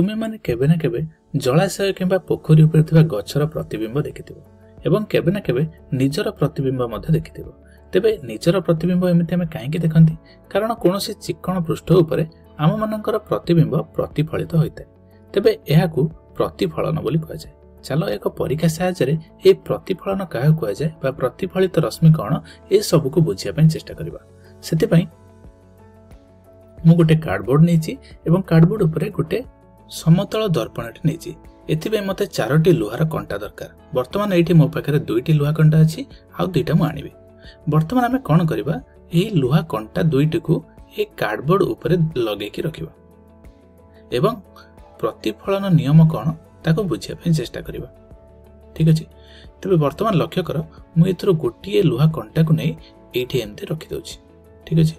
तुमे माने केबे ना केबे जलाशय किंबा पोखरी उपर थिबा गछर प्रतिबिंब देखिथिबो एवं केबे ना केबे निजर प्रतिबिंब मध्ये देखिथिबो। तेबे निजर प्रतिबिंब एमिति आमे काहेकि देखंती कारण कोनोसी चिकण पृष्ठ उपरे आम मानकर प्रतिबिंब प्रतिफलित होइते। तेबे एहाकू प्रतिफलन बोली कहा जाय। चलो एक परीक्षा साहाय्य ए प्रतिफलन क्या कहा जाए बा प्रतिफलित रश्मि कौन ए सब को बुझिया पई चेष्टा करबा। सेति पई मु गोटे कार्डबोर्ड नेछि एवं कार्डबोर्ड उपरे गोटे समतल दर्पणटी नेछि। एथिबे मते 4टी लोहार कंटा दरकार। वर्तमान एठी मो पाखरे 2टी लोहा कंटा अछि आ 2टा मु आनिबे। वर्तमान आमे कोन करबा एही लोहा कंटा 2टी को ए कार्डबोर्ड उपरे लगे कि रखिबा एवं प्रतिफलन नियम कौन ताको बुझिया पई चेष्टा करबा। ठीक अछि। तबे वर्तमान लक्ष्य कर मु एथरो गोटिए लोहा कंटा को नै एठी एमते रखि दउछि। ठीक अछि।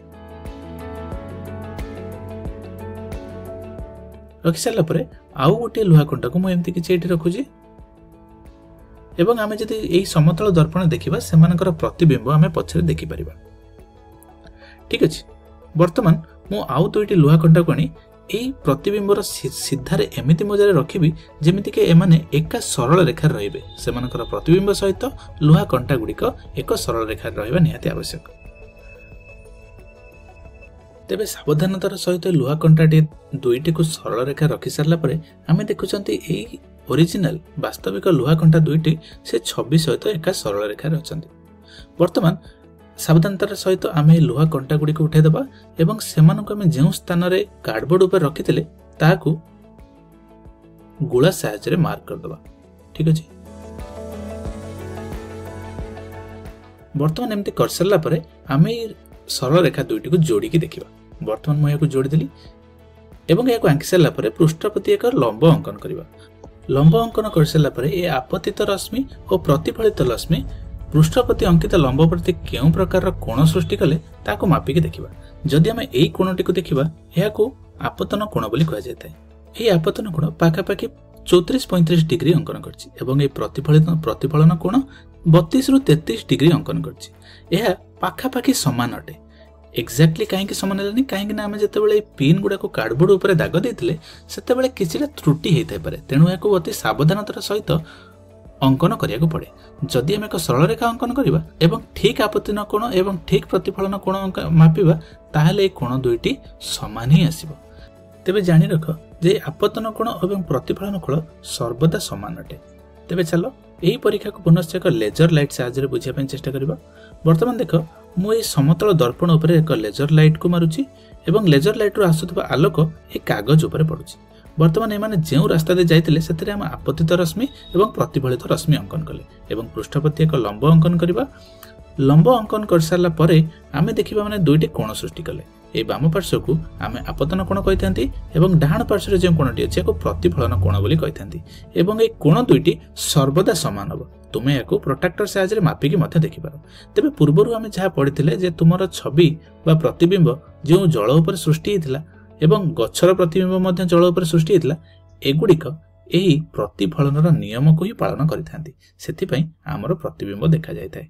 रखि साला परे आउ गोटे लोहा कंटा को मु एमती किछि एठी रखुछि एवं आमे जदि एही समतल दर्पण देखिबा सेमानकर प्रतिबिंब आमे पछरे देखि परिबा। ठीक अछि। वर्तमान मु आउ 2टी लोहा कंटा को आनी एही प्रतिबिंबर सीधारे एमिति मजारे रखिबि जेमिति के एमाने एका सरल रेखा रहिबे। सेमानकर प्रतिबिंब सहित लोहा कंटा गुडिक एक सरल रेखा रहिबा निहाती आवश्यक। तेबे सावधानतार सहित लोहा कंटाटी 2टी को सरल रेखा रखि सारला परे आमे देखुचंती एही ओरिजिनल वास्तविक लोहा कंटा 2टी से छवि सहित एका सरल रेखा रचंती। वर्तमान सावधानतार सहित आमे लोहा कंटा गुडी को उठाई दबा एवं सेमानक आमे जेउ स्थान रे कार्डबोर्ड ऊपर रखिथिले ताहाकू गोला साहाय्य रे मार्क कर दबा। ठीक अछि। वर्तमान एमते कर सरला परे आमे सरल रेखा 2टी को जोड़ी की देखिबा। वर्तमान मु याकू जोड़ी देली एवं याकू आंकी सरला परे पृष्ठ प्रति एक लंब अंकन करबा। लंब अंकन कर सरला परे ए आपतित रश्मि और प्रतिफलित रश्मि पृष्ठ प्रति अंकित लंब प्रति केउ प्रकार कोण सृष्टि कले ताको मापी के देखिबा। जदि आमे एई कोणटी को देखिबा याकू आपतन कोण बोली कहा जायते। एई आपतन कोण पाखा पाखी 34-35 डिग्री अंकन करछि एवं ए प्रतिफलन कोण 32 रु 33 डिग्री अंकन करछि। एहा पाखा पाखी समान अटे। एक्जाक्टली काहेकि समान हेलानी काहेकि ना आमे जते बेले पिन गुडा को कार्डबोर्ड ऊपर दाग देथिले सेते बेले किछिटा त्रुटि हेइथाय पारे। तेनु याकू अति सावधानतार सहित अंकन करिया को पड़े। जदि आमे एक सरल रेखा अंकन करिबा एवं ठीक आपतन कोण एवं ठीक प्रतिफलन कोण मापिबा ताहाले ए कोण 2टी समान ही आसीबो। तेबे जानि रख जे आपतन कोण एवं प्रतिफलन कोण सर्वदा समान अटे। तेबे चलो एही परीक्षा को पुनश्च एक लेजर लाइट साहाय्य बुझिया पई चेष्टा करबा। वर्तमान देख मु ए समतल दर्पण ऊपर एक लेजर लाइट को मारुछि एवं लेजर लाइट रो आसुथबा आलोक ए कागज ऊपर पडुछि। वर्तमान एमाने जेउ रास्ता दे जाइतिले सेतरे हम आपतित रश्मि एवं प्रतिफलित रश्मि अंकन कले एवं पृष्ठप्रति एक लंब अंकन करबा। लंब अंकन कर सारला परे आमे देखिबा माने 2टी कोण सृष्टि कले। ए बाम पार्श्व को आमे आपतन कोण कहिथांती एवं डाहाण पार्श्व जे कोणटी अछि को प्रतिफलन कोण बोली कहिथांती एवं ए कोण 2टी सर्वदा समान हबो। तुमे याकू प्रोट्रैक्टर साहाय्य रे मापी के मध्य देखि पारो। तेबे पूर्वरु आमे जहा पढिथिले जे तुमर छवि बा प्रतिबिंब जे जल ऊपर सृष्टि हितला एवं गछर प्रतिबिंब मध्य जल ऊपर सृष्टि हितला एगुडिक एही प्रतिफलनर नियम को ही पालन करिथांती। सेति पई हमर प्रतिबिंब देखा जायताय।